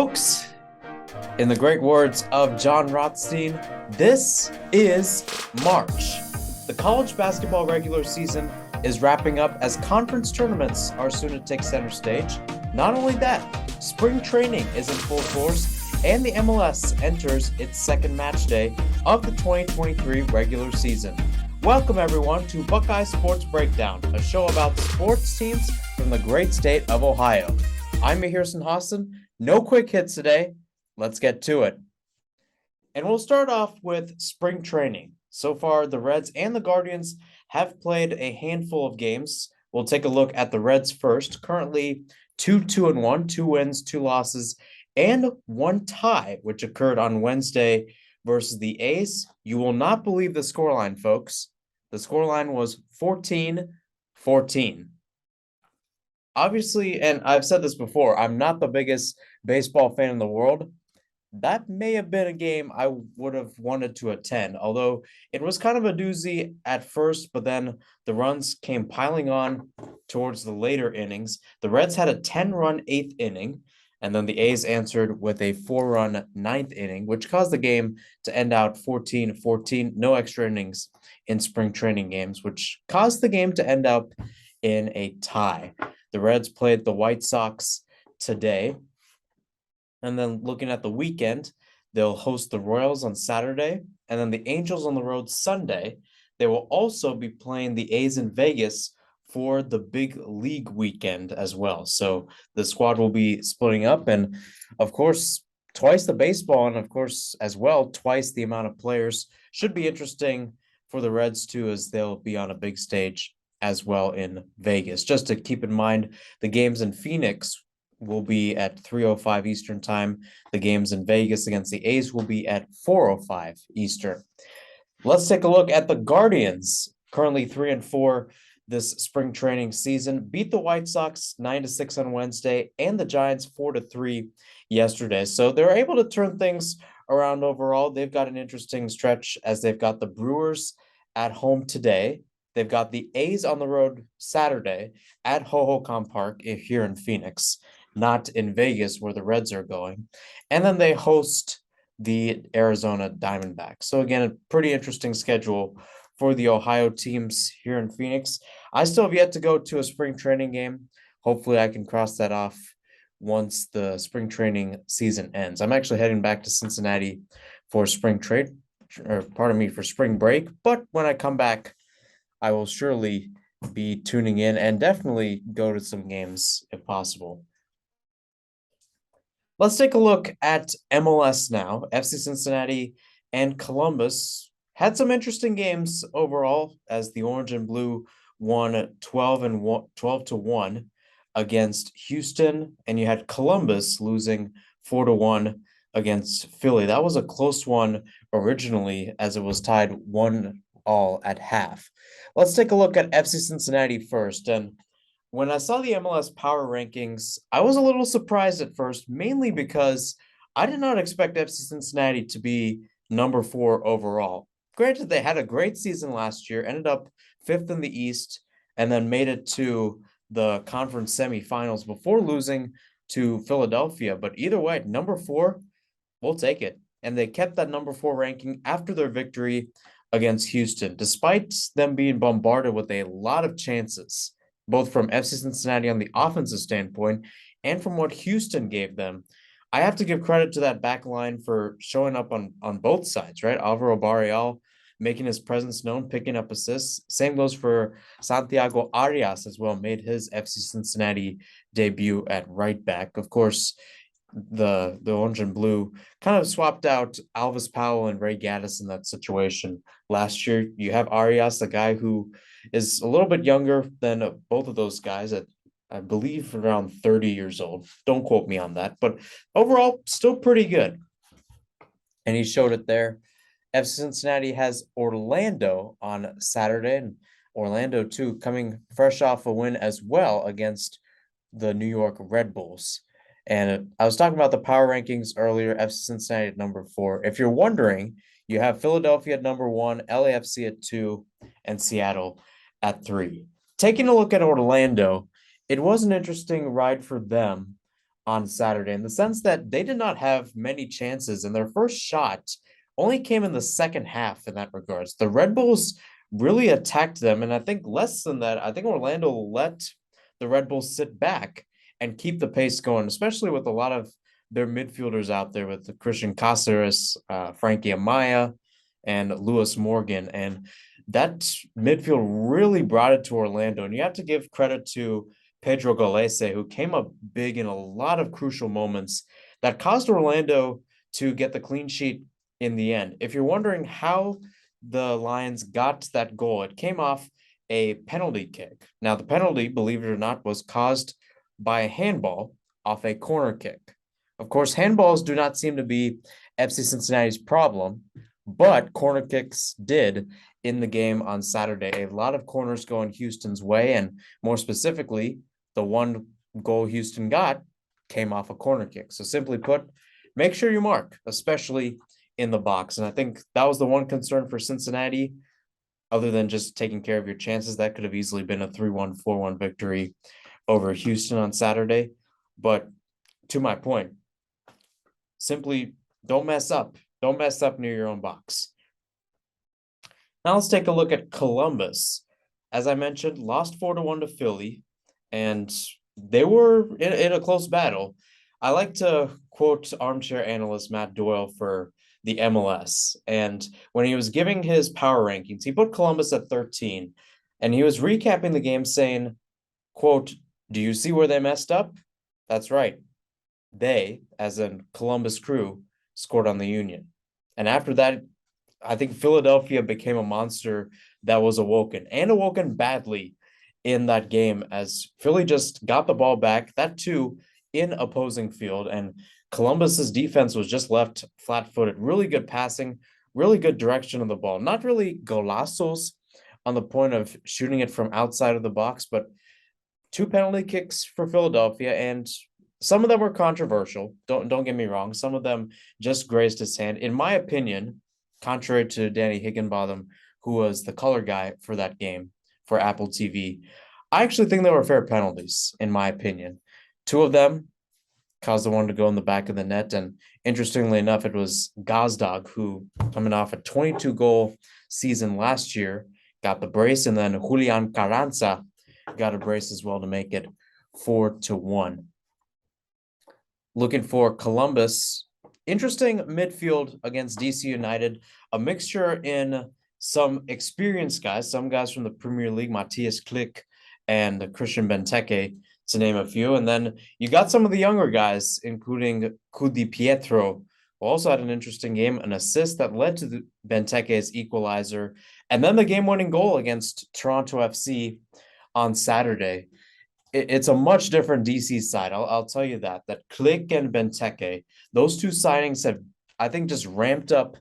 Folks, in the great words of Jon Rothstein, this is March. The college basketball regular season is wrapping up as conference tournaments are soon to take center stage. Not only that, spring training is in full force and the MLS enters its second match day of the 2023 regular season. Welcome everyone to Buckeye Sports Breakdown, a show about sports teams from the great state of Ohio. I'm Mahirson Hassan. No quick hits today. Let's get to it. And we'll start off with spring training. So far, the Reds and the Guardians have played a handful of games. We'll take a look at the Reds first. Currently 2-1, 2 wins, 2 losses, and 1 tie, which occurred on Wednesday versus the A's. You will not believe the scoreline, folks. The scoreline was 14-14. Obviously, and I've said this before, I'm not the biggest baseball fan in the world. That may have been a game I would have wanted to attend, although it was kind of a doozy at first, but then the runs came piling on towards the later innings. The Reds had a 10-run 8th inning, and then the A's answered with a 4-run 9th inning, which caused the game to end out 14-14, no extra innings in spring training games, which caused the game to end up in a tie. The Reds played the White Sox today. And then looking at the weekend, they'll host the Royals on Saturday, and then the Angels on the road Sunday. They will also be playing the A's in Vegas for the big league weekend as well. So the squad will be splitting up, and of course, twice the baseball, and of course, as well, twice the amount of players. Should be interesting for the Reds too, as they'll be on a big stage as well in Vegas. Just to keep in mind, the games in Phoenix will be at 3:05 Eastern time. The games in Vegas against the A's will be at 4:05 Eastern. Let's take a look at the Guardians, currently 3-4 this spring training season. Beat the White Sox 9-6 on Wednesday and the Giants 4-3 yesterday. So they're able to turn things around overall. They've got an interesting stretch as they've got the Brewers at home today. They've got the A's on the road Saturday at Hohokam Park here in Phoenix, not in Vegas where the Reds are going. And then they host the Arizona Diamondbacks. So again, a pretty interesting schedule for the Ohio teams here in Phoenix. I still have yet to go to a spring training game. Hopefully I can cross that off once the spring training season ends. I'm actually heading back to Cincinnati for spring break. But when I come back, I will surely be tuning in and definitely go to some games if possible. Let's take a look at MLS now. FC Cincinnati and Columbus had some interesting games overall as the Orange and Blue won 12-1 against Houston, and you had Columbus losing 4-1 against Philly. That was a close one originally, as it was tied 1-1 at half. Let's take a look at FC Cincinnati first. And when I saw the MLS power rankings, I was a little surprised at first, mainly because I did not expect FC Cincinnati to be number 4 overall. Granted, they had a great season last year, ended up 5th in the East, and then made it to the conference semifinals before losing to Philadelphia. But either way, number 4, we'll take it. And they kept that number 4 ranking after their victory against Houston, despite them being bombarded with a lot of chances, both from FC Cincinnati on the offensive standpoint and from what Houston gave them. I have to give credit to that back line for showing up on both sides, right? Alvaro Barreal making his presence known, picking up assists. Same goes for Santiago Arias as well, made his FC Cincinnati debut at right back. Of course, the Orange and Blue kind of swapped out Alvis Powell and Ray Gaddis in that situation last year. You have Arias, a guy who is a little bit younger than both of those guys at, I believe, around 30 years old. Don't quote me on that, but overall, still pretty good. And he showed it there. FC Cincinnati has Orlando on Saturday, and Orlando, too, coming fresh off a win as well against the New York Red Bulls. And I was talking about the power rankings earlier, FC Cincinnati at number 4. If you're wondering, you have Philadelphia at number 1, LAFC at 2, and Seattle at 3. Taking a look at Orlando, it was an interesting ride for them on Saturday in the sense that they did not have many chances, and their first shot only came in the second half in that regards. The Red Bulls really attacked them, and I think less than that, I think Orlando let the Red Bulls sit back and keep the pace going, especially with a lot of their midfielders out there with the Christian Cáceres, Frankie Amaya, and Lewis Morgan. And that midfield really brought it to Orlando. And you have to give credit to Pedro Galese, who came up big in a lot of crucial moments that caused Orlando to get the clean sheet in the end. If you're wondering how the Lions got that goal, it came off a penalty kick. Now, the penalty, believe it or not, was caused by a handball off a corner kick. Of course, handballs do not seem to be FC Cincinnati's problem, but corner kicks did in the game on Saturday. A lot of corners going Houston's way, and more specifically, the one goal Houston got came off a corner kick. So simply put, make sure you mark, especially in the box. And I think that was the one concern for Cincinnati, other than just taking care of your chances. That could have easily been a 3-1, 4-1 victory over Houston on Saturday. But to my point, simply don't mess up. Don't mess up near your own box. Now let's take a look at Columbus. As I mentioned, lost 4-1 to Philly, and they were in a close battle. I like to quote armchair analyst Matt Doyle for the MLS. And when he was giving his power rankings, he put Columbus at 13. And he was recapping the game saying, quote, "Do you see where they messed up? That's right. They, as in Columbus Crew, scored on the Union." And after that, I think Philadelphia became a monster that was awoken, and awoken badly in that game, as Philly just got the ball back, that too in opposing field, and Columbus's defense was just left flat-footed. Really good passing, really good direction of the ball. Not really golazos on the point of shooting it from outside of the box, but 2 penalty kicks for Philadelphia, and some of them were controversial. Don't get me wrong. Some of them just grazed his hand. In my opinion, contrary to Danny Higginbotham, who was the color guy for that game for Apple TV, I actually think they were fair penalties, in my opinion. 2 of them caused the one to go in the back of the net. And interestingly enough, it was Gazdag, who, coming off a 22-goal season last year, got the brace. And then Julian Carranza got a brace as well to make it 4-1. Looking for Columbus, interesting midfield against DC United, a mixture in some experienced guys, some guys from the Premier League, Matthias Klick and Christian Benteke, to name a few. And then you got some of the younger guys, including Cudi Pietro, who also had an interesting game, an assist that led to the Benteke's equalizer, and then the game-winning goal against Toronto FC on Saturday. It's a much different DC side. I'll tell you that Klick and Benteke, those 2 signings have, I think, just ramped up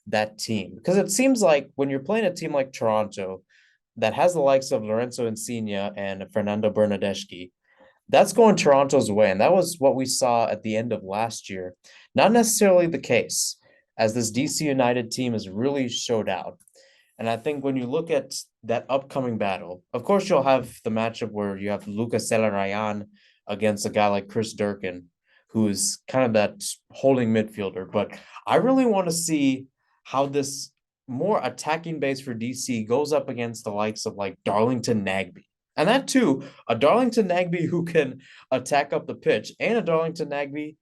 that team. Because it seems like when you're playing a team like Toronto that has the likes of Lorenzo Insigne and Fernando Bernardeschi, that's going Toronto's way. And that was what we saw at the end of last year. Not necessarily the case, as this DC United team has really showed out. And I think when you look at that upcoming battle, of course, you'll have the matchup where you have Lucas Celarayán against a guy like Chris Durkin, who's kind of that holding midfielder. But I really want to see how this more attacking base for DC goes up against the likes of like Darlington Nagbe. And that too, a Darlington Nagbe who can attack up the pitch, and a Darlington Nagbe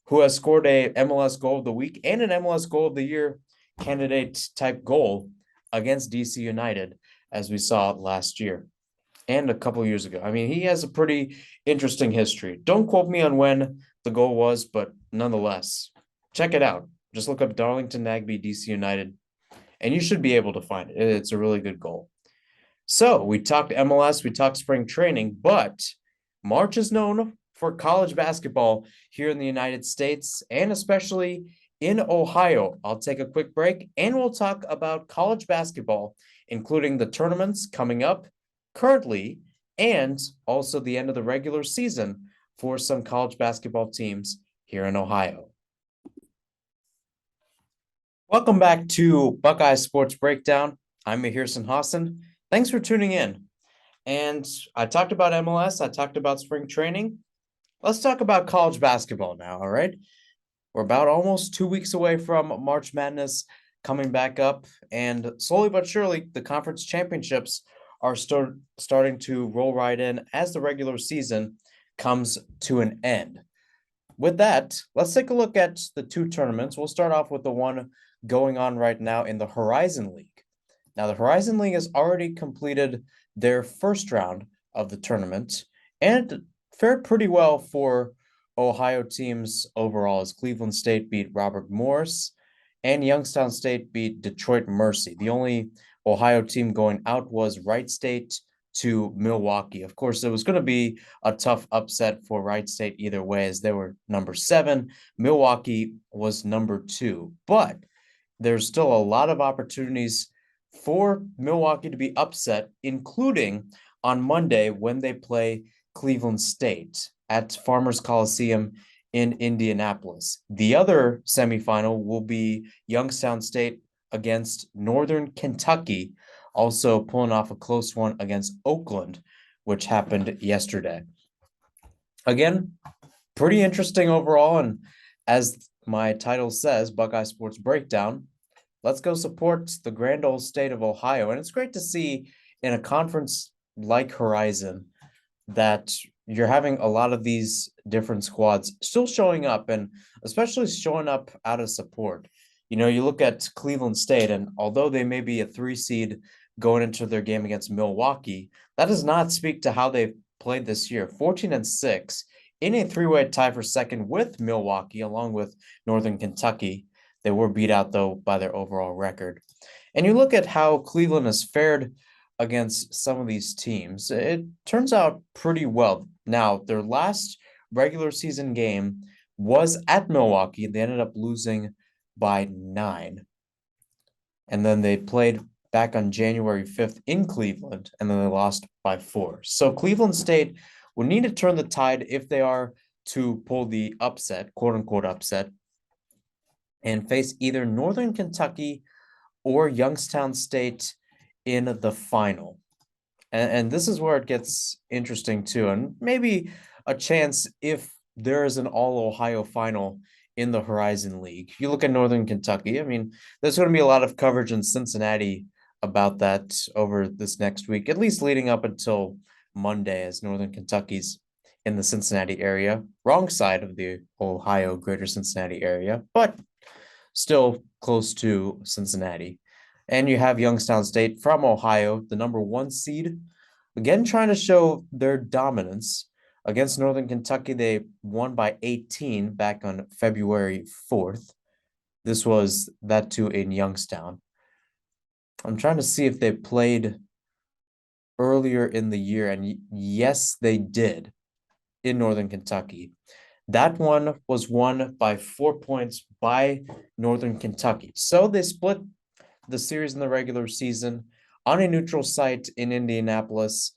who has scored a MLS goal of the week and an MLS goal of the year candidate type goal against DC United, as we saw last year and a couple years ago. I mean, he has a pretty interesting history. Don't quote me on when the goal was, but nonetheless, check it out. Just look up Darlington Nagbe, DC United, and you should be able to find it. It's a really good goal. So we talked MLS, we talked spring training, but March is known for college basketball here in the United States, and especially in Ohio. I'll take a quick break and we'll talk about college basketball, including the tournaments coming up currently, and also the end of the regular season for some college basketball teams here in Ohio. Welcome back to Buckeye Sports Breakdown. I'm Mahirson Hassan. Thanks for tuning in. And I talked about MLS, I talked about spring training. Let's talk about college basketball now, all right? We're about almost 2 weeks away from March Madness coming back up, and slowly but surely, the conference championships are starting to roll right in as the regular season comes to an end. With that, let's take a look at the two tournaments. We'll start off with the one going on right now in the Horizon League. Now, the Horizon League has already completed their first round of the tournament and fared pretty well for Ohio teams overall, as Cleveland State beat Robert Morris and Youngstown State beat Detroit Mercy. The only Ohio team going out was Wright State to Milwaukee. Of course, it was going to be a tough upset for Wright State either way, as they were number 7. Milwaukee was number 2. But there's still a lot of opportunities for Milwaukee to be upset, including on Monday when they play Cleveland State at Farmers Coliseum in Indianapolis. The other semifinal will be Youngstown State against Northern Kentucky, also pulling off a close one against Oakland, which happened yesterday. Again, pretty interesting overall. And as my title says, Buckeye Sports Breakdown, let's go support the grand old state of Ohio. And it's great to see in a conference like Horizon that you're having a lot of these different squads still showing up, and especially showing up out of support. You look at Cleveland State, and although they may be a 3 seed going into their game against Milwaukee, that does not speak to how they've played this year. 14-6 in a 3-way tie for second with Milwaukee, along with Northern Kentucky. They were beat out, though, by their overall record. And you look at how Cleveland has fared against some of these teams, it turns out pretty well. Now, their last regular season game was at Milwaukee. They ended up losing by 9. And then they played back on January 5th in Cleveland, and then they lost by 4. So Cleveland State will need to turn the tide if they are to pull the upset, quote unquote upset, and face either Northern Kentucky or Youngstown State in the final. And this is where it gets interesting too, and maybe a chance if there is an all Ohio final in the Horizon League. You look at Northern Kentucky, I mean, there's going to be a lot of coverage in Cincinnati about that over this next week, at least leading up until Monday, as Northern Kentucky's in the Cincinnati area, wrong side of the Ohio greater Cincinnati area, but still close to Cincinnati. And you have Youngstown State from Ohio, the number 1 seed, again trying to show their dominance against Northern Kentucky. They won by 18 back on February 4th. This was that too in Youngstown. I'm trying to see if they played earlier in the year, and yes, they did in Northern Kentucky. That one was won by 4 points by Northern Kentucky. So they split the series in the regular season on a neutral site in Indianapolis.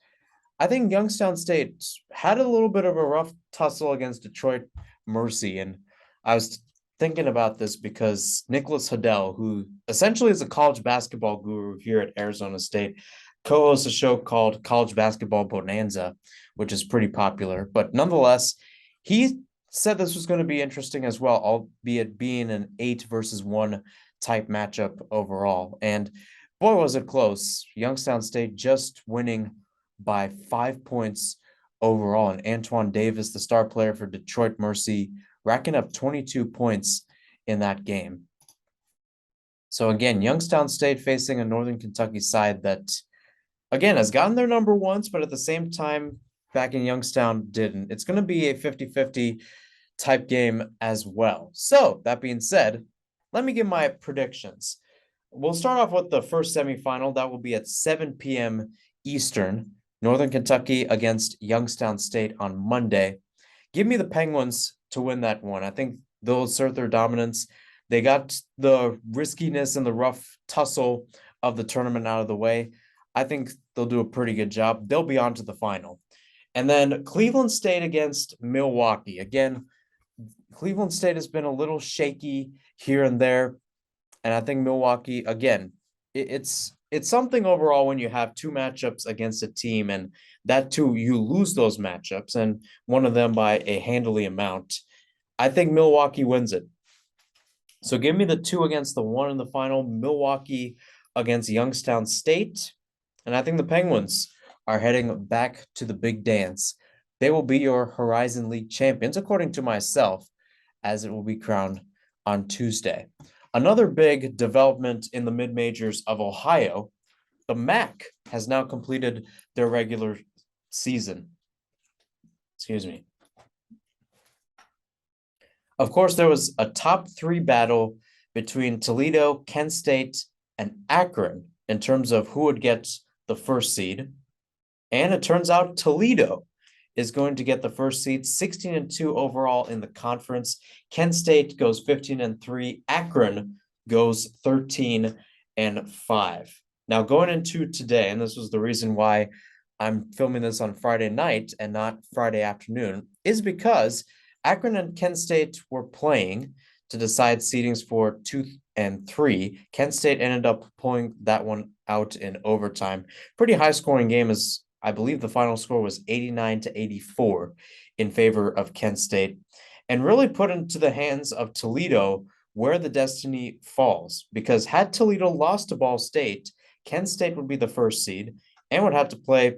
I think Youngstown State had a little bit of a rough tussle against Detroit Mercy. And I was thinking about this because Nicholas Hodel, who essentially is a college basketball guru here at Arizona State, co-hosts a show called College Basketball Bonanza, which is pretty popular. But nonetheless, he said this was going to be interesting as well, albeit being an 8-versus-1 type matchup overall. And boy, was it close. Youngstown State just winning by 5 points overall. And Antoine Davis, the star player for Detroit Mercy, racking up 22 points in that game. So again, Youngstown State facing a Northern Kentucky side that, again, has gotten their number once, but at the same time, back in Youngstown didn't. It's going to be a 50-50 type game as well. So that being said, let me give my predictions. We'll start off with the first semifinal. That will be at 7 p.m. Eastern. Northern Kentucky against Youngstown State on Monday. Give me the Penguins to win that one. I think they'll assert their dominance. They got the riskiness and the rough tussle of the tournament out of the way. I think they'll do a pretty good job. They'll be on to the final. And then Cleveland State against Milwaukee. Again, Cleveland State has been a little shaky here and there. And I think Milwaukee, again, it's it's something overall when you have two matchups against a team and that too you lose those matchups and one of them by a handily amount. I think Milwaukee wins it. So give me the 2 against the 1 in the final. Milwaukee against Youngstown State. And I think the Penguins are heading back to the big dance. They will be your Horizon League champions, according to myself, as it will be crowned on Tuesday. Another big development in the mid-majors of Ohio, the MAC has now completed their regular season. Excuse me. Of course, there was a top 3 battle between Toledo, Kent State, and Akron in terms of who would get the first seed. And it turns out Toledo is going to get the first seed, 16-2 overall in the conference. Kent State goes 15-3. Akron goes 13-5. Now, going into today, and this was the reason why I'm filming this on Friday night and not Friday afternoon, is because Akron and Kent State were playing to decide seedings for 2 and 3. Kent State ended up pulling that one out in overtime. Pretty high scoring game, as I believe the final score was 89-84 in favor of Kent State, and really put into the hands of Toledo where the destiny falls. Because had Toledo lost to Ball State, Kent State would be the first seed and would have to play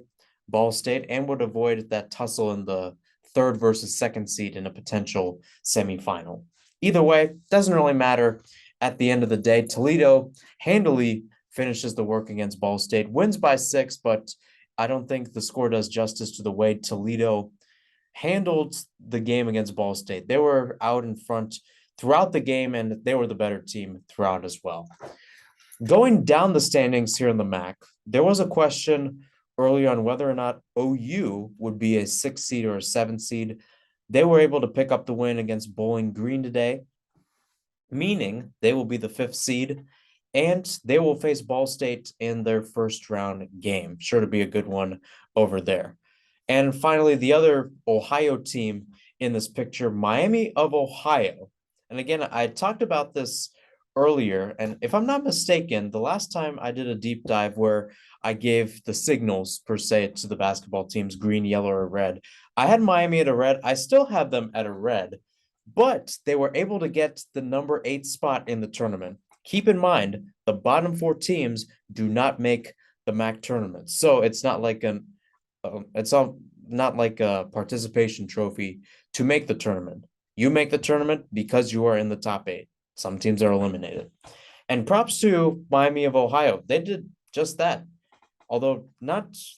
Ball State and would avoid that tussle in the 3rd versus 2nd seed in a potential semifinal. Either way, doesn't really matter. At the end of the day, Toledo handily finishes the work against Ball State, wins by 6, but I don't think the score does justice to the way Toledo handled the game against Ball State. They were out in front throughout the game, and they were the better team throughout as well. Going down the standings here in the MAC, there was a question early on whether or not OU would be a 6 seed or a 7 seed. They were able to pick up the win against Bowling Green today, meaning they will be the 5th seed, and they will face Ball State in their first round game. Sure to be a good one over there. And finally, the other Ohio team in this picture, Miami of Ohio. And again, I talked about this earlier, and if I'm not mistaken, the last time I did a deep dive where I gave the signals per se to the basketball teams, green, yellow, or red, I had Miami at a red. I still have them at a red, but they were able to get the number 8 spot in the tournament. Keep in mind, the bottom 4 teams do not make the MAC tournament, so it's not like not like a participation trophy to make the tournament. You make the tournament because you are in the top 8. Some teams are eliminated. And props to Miami of Ohio. They did just that. Although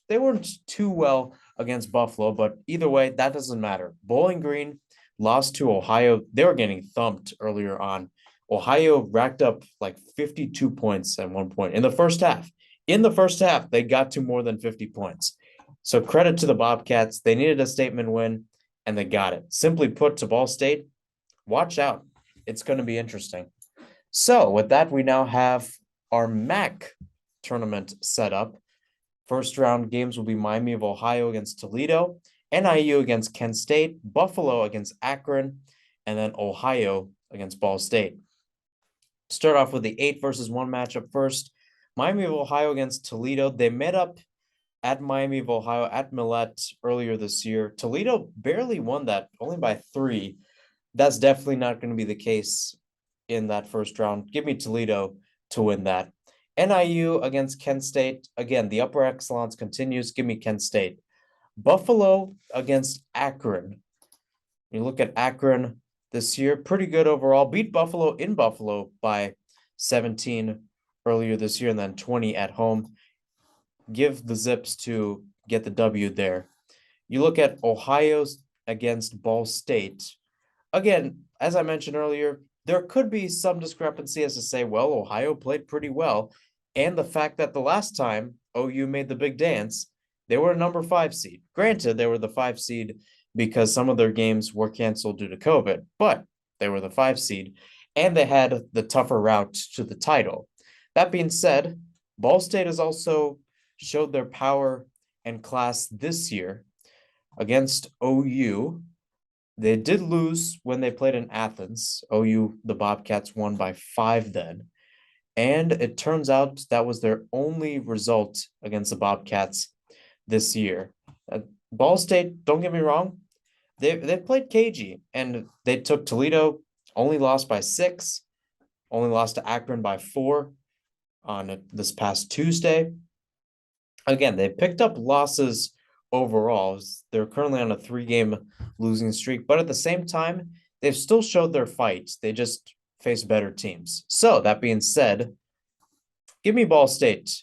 they weren't too well against Buffalo, but either way, that doesn't matter. Bowling Green lost to Ohio. They were getting thumped earlier on. Ohio racked up like 52 points at one point in the first half. In the first half, they got to more than 50 points. So credit to the Bobcats. They needed a statement win, and they got it. Simply put, to Ball State, watch out. It's going to be interesting. So with that, we now have our MAC tournament set up. First round games will be Miami of Ohio against Toledo, NIU against Kent State, Buffalo against Akron, and then Ohio against Ball State. Start off with the 8 versus 1 matchup first. Miami of Ohio against Toledo. They met up at Miami of Ohio at Millette earlier this year. Toledo barely won that, only by 3. That's definitely not going to be the case in that first round. Give me Toledo to win that. NIU against Kent State. Again, the upper echelons continues. Give me Kent State. Buffalo against Akron. You look at Akron this year, pretty good overall. Beat Buffalo in Buffalo by 17 earlier this year and then 20 at home. Give the Zips to get the W there. You look at Ohio's against Ball State. Again, as I mentioned earlier, there could be some discrepancy as to say, well, Ohio played pretty well. And the fact that the last time OU made the big dance, they were a number 5 seed. Granted, they were the 5 seed because some of their games were canceled due to COVID, but they were the 5 seed and they had the tougher route to the title. That being said, Ball State has also showed their power and class this year against OU. They did lose when they played in Athens. OU, the Bobcats, won by 5 then. And it turns out that was their only result against the Bobcats this year. Ball State, don't get me wrong, they played cagey, and they took Toledo, only lost by 6, only lost to Akron by 4 on this past Tuesday. Again, they picked up losses overall. They're currently on a 3-game losing streak, but at the same time, they've still showed their fight. They just face better teams. So that being said, give me Ball State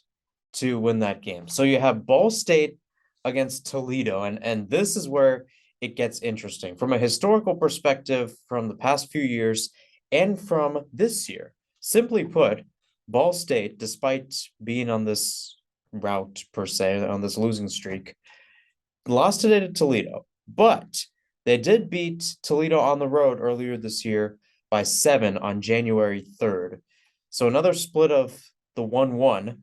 to win that game. So you have Ball State against Toledo, and this is where it gets interesting from a historical perspective from the past few years and from this year. Simply put, Ball State, despite being on this route per se, on this losing streak, lost today to Toledo, but they did beat Toledo on the road earlier this year by 7 on January 3rd. So another split of the 1-1,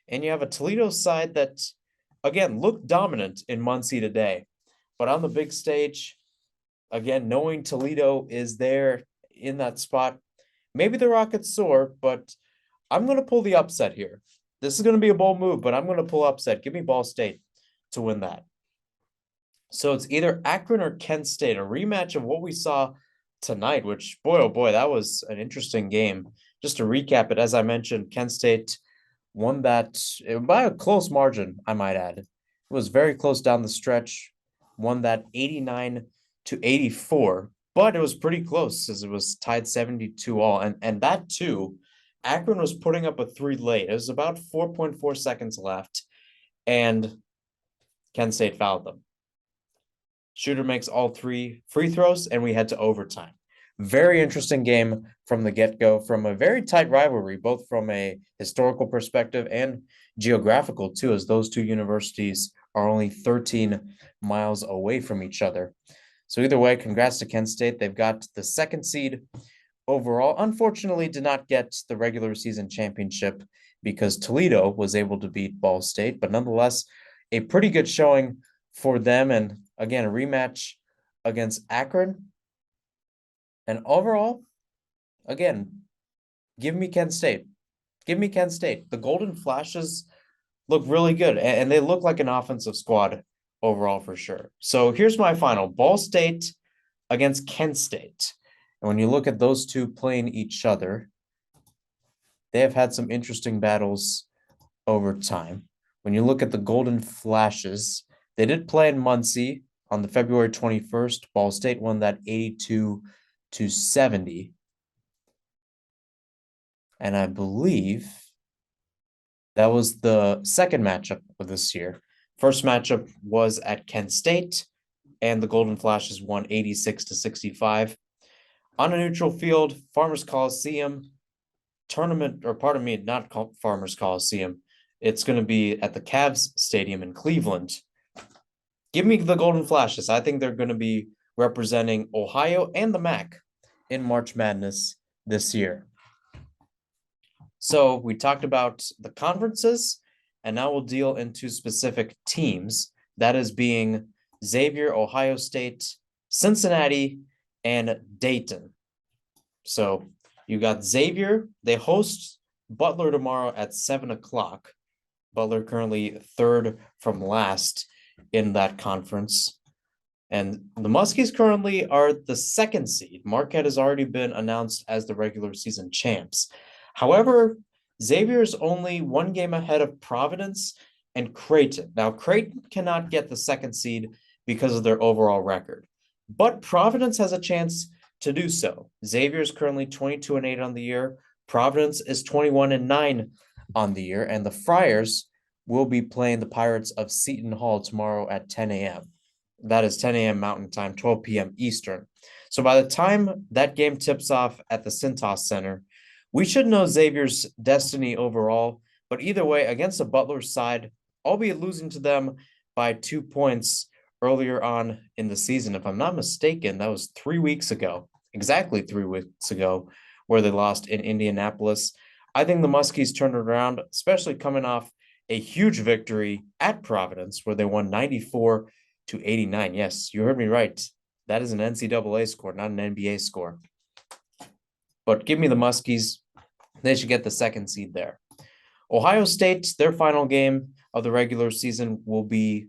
and you have a Toledo side that, again, looked dominant in Muncie today, but on the big stage, again, knowing Toledo is there in that spot, maybe the Rockets soar, but I'm going to pull the upset here. This is going to be a bold move, but I'm going to pull upset. Give me Ball State to win that. So it's either Akron or Kent State, a rematch of what we saw tonight, which, boy, oh boy, that was an interesting game. Just to recap it, as I mentioned, Kent State won that by a close margin, I might add. It was very close down the stretch, won that 89-84, but it was pretty close as it was tied 72 all. And that too, Akron was putting up a 3 late. It was about 4.4 seconds left, and Kent State fouled them. Shooter makes all 3 free throws, and we head to overtime. Very interesting game from the get-go, from a very tight rivalry, both from a historical perspective and geographical too, as those two universities are only 13 miles away from each other. So either way, congrats to Kent State. They've got the 2nd seed overall. Unfortunately, did not get the regular season championship because Toledo was able to beat Ball State, but nonetheless, a pretty good showing for them. And again, a rematch against Akron. And overall, again, give me Kent State. Give me Kent State. The Golden Flashes look really good, and they look like an offensive squad overall for sure. So here's my final. Ball State against Kent State. And when you look at those two playing each other, they have had some interesting battles over time. When you look at the Golden Flashes, they did play in Muncie on the February 21st. Ball State won that 82-70. And I believe that was the second matchup of this year. First matchup was at Kent State, and the Golden Flashes won 86-65. On a neutral field, Farmers Coliseum tournament, or pardon me, not Farmers Coliseum. It's going to be at the Cavs Stadium in Cleveland. Give me the Golden Flashes. I think they're going to be representing Ohio and the MAC in March Madness this year. So we talked about the conferences, and now we'll deal into specific teams. That is being Xavier, Ohio State, Cincinnati, and Dayton. So you got Xavier. They host Butler tomorrow at 7 o'clock. Butler currently 3rd from last in that conference. And the Muskies currently are the 2nd seed. Marquette has already been announced as the regular season champs. However, Xavier is only 1 game ahead of Providence and Creighton. Now, Creighton cannot get the 2nd seed because of their overall record, but Providence has a chance to do so. Xavier is currently 22-8 on the year. Providence is 21-9 on the year, and the Friars will be playing the Pirates of Seton Hall tomorrow at 10 a.m. That is 10 a.m. Mountain Time, 12 p.m. Eastern. So by the time that game tips off at the Cintas Center, we should know Xavier's destiny overall, but either way, against the Butler side, albeit losing to them by 2 points earlier on in the season. If I'm not mistaken, that was 3 weeks ago, exactly 3 weeks ago, where they lost in Indianapolis. I think the Muskies turned it around, especially coming off a huge victory at Providence, where they won 94-89. Yes, you heard me right. That is an NCAA score, not an NBA score. But give me the Muskies. They should get the second seed there. Ohio State, their final game of the regular season will be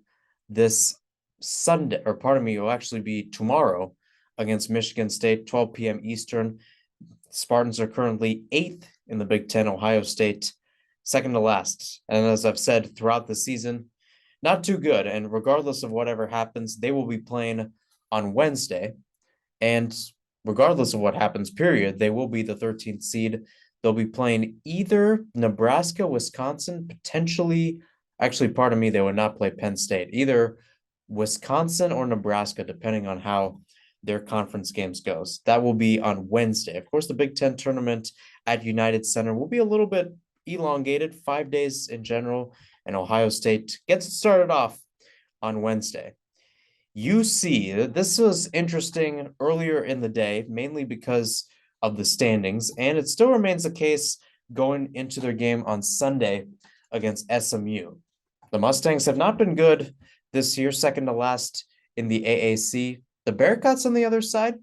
this Sunday, or pardon me, it will actually be tomorrow against Michigan State, 12 p.m. Eastern. Spartans are currently 8th in the Big Ten. Ohio State, second to last. And as I've said throughout the season, not too good. And regardless of whatever happens, they will be playing on Wednesday. And regardless of what happens, period, they will be the 13th seed. They'll be playing either Nebraska, Wisconsin, potentially. Actually, pardon me, they would not play Penn State. Either Wisconsin or Nebraska, depending on how their conference games goes. That will be on Wednesday. Of course, the Big Ten tournament at United Center will be a little bit elongated, 5 days in general, and Ohio State gets it started off on Wednesday. UC, this was interesting earlier in the day, mainly because of the standings, and it still remains the case going into their game on Sunday against SMU. The Mustangs have not been good this year, second to last in the AAC. The Bearcats on the other side,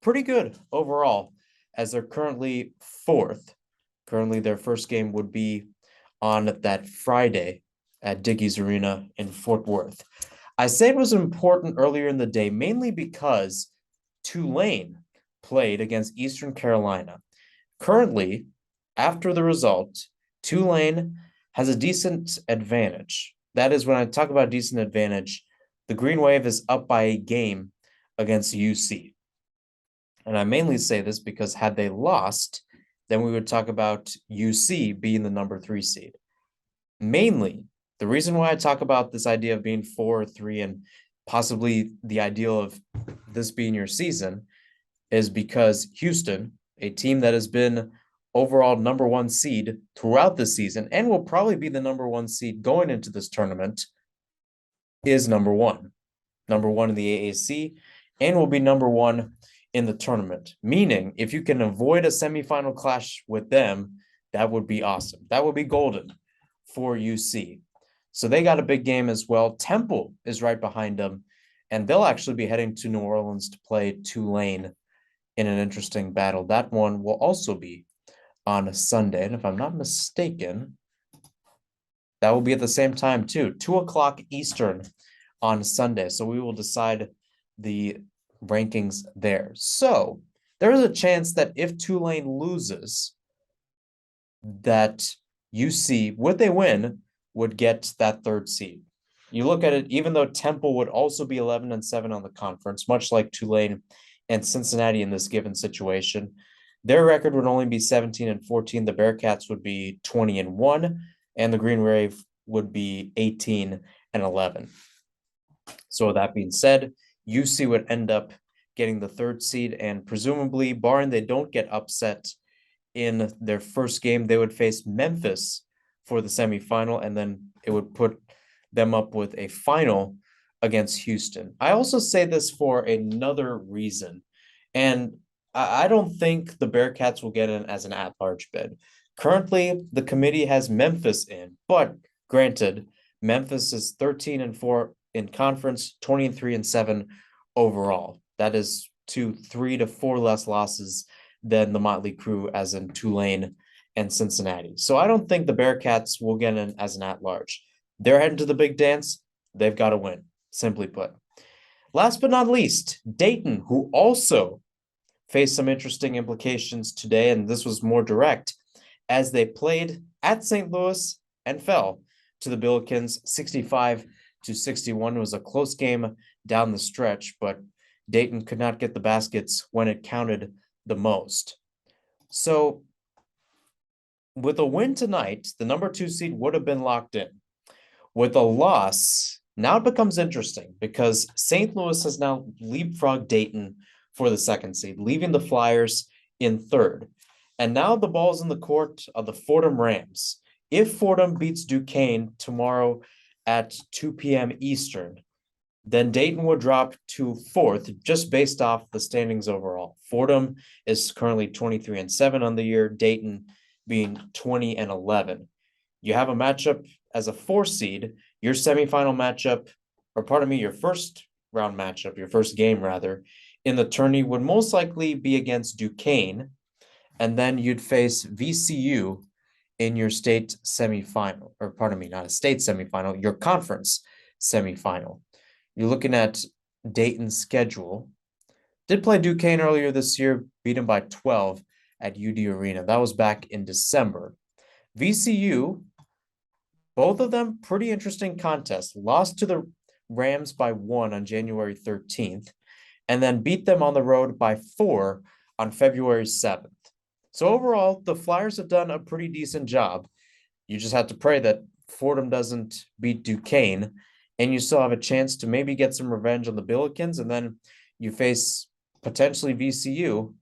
pretty good overall, as they're currently 4th. Currently, their first game would be on that Friday at Dickies Arena in Fort Worth. I say it was important earlier in the day, mainly because Tulane played against Eastern Carolina. Currently, after the result, Tulane has a decent advantage. That is, when I talk about decent advantage, the Green Wave is up by a game against UC. And I mainly say this because had they lost, then we would talk about UC being the number 3 seed. Mainly, the reason why I talk about this idea of being 4 or 3 and possibly the ideal of this being your season is because Houston, a team that has been overall number 1 seed throughout the season and will probably be the number 1 seed going into this tournament, is number 1 in the AAC, and will be number 1 in the tournament. Meaning, if you can avoid a semifinal clash with them, that would be awesome. That would be golden for UC. So they got a big game as well. Temple is right behind them, and they'll actually be heading to New Orleans to play Tulane in an interesting battle. That one will also be on a Sunday, and if I'm not mistaken, that will be at the same time too, 2 o'clock Eastern on Sunday. So we will decide the rankings there. So there is a chance that if Tulane loses, that UC, would they win, would get that 3rd seed. You look at it, even though Temple would also be 11-7 on the conference, much like Tulane and Cincinnati in this given situation, their record would only be 17-14. The Bearcats would be 20-1, and the Green Wave would be 18-11. So with that being said, UC would end up getting the 3rd seed, and presumably, barring they don't get upset in their first game, they would face Memphis for the semifinal, and then it would put them up with a final against Houston. I also say this for another reason, and I don't think the Bearcats will get in as an at-large bid. Currently, the committee has Memphis in, but granted, Memphis is 13-4 in conference, 23-7 overall. That is 3 to 4 less losses than the Motley Crew, as in Tulane and Cincinnati. So I don't think the Bearcats will get in as an at-large. They're heading to the big dance. They've got to win, simply put. Last but not least, Dayton, who also faced some interesting implications today, and this was more direct, as they played at St. Louis and fell to the Billikens 65-61. It was a close game down the stretch, but Dayton could not get the baskets when it counted the most. So with a win tonight, the number 2 seed would have been locked in. With a loss, now it becomes interesting because St. Louis has now leapfrogged Dayton for the 2nd seed, leaving the Flyers in 3rd. And now the ball's in the court of the Fordham Rams. If Fordham beats Duquesne tomorrow at 2 p.m. Eastern, then Dayton would drop to 4th just based off the standings overall. Fordham is currently 23-7 on the year, Dayton being 20-11. You have a matchup as a 4 seed, your semifinal matchup, or pardon me, your first round matchup, your first game rather, in the tourney would most likely be against Duquesne. and then you'd face VCU in your state semifinal, or pardon me, not a state semifinal, your conference semifinal. You're looking at Dayton's schedule. Did play Duquesne earlier this year, beat them by 12 at UD Arena. That was back in December. VCU, both of them pretty interesting contests. Lost to the Rams by 1 on January 13th, and then beat them on the road by 4 on February 7th. So overall, the Flyers have done a pretty decent job. You just have to pray that Fordham doesn't beat Duquesne, and you still have a chance to maybe get some revenge on the Billikens, and then you face potentially VCU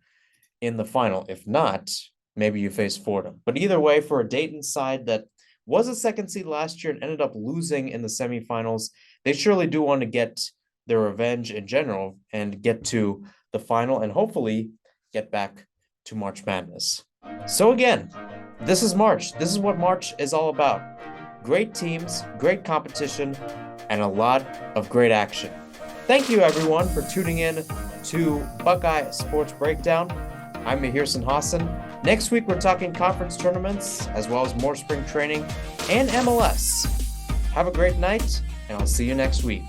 in the final. If not, maybe you face Fordham. But either way, for a Dayton side that was a second seed last year and ended up losing in the semifinals, they surely do want to get their revenge in general and get to the final and hopefully get back to March Madness. So again, this is March. This is what March is all about. Great teams, great competition, and a lot of great action. Thank you everyone for tuning in to Buckeye Sports Breakdown. I'm Mahirson Hassan. Next week, we're talking conference tournaments, as well as more spring training and MLS. Have a great night, and I'll see you next week.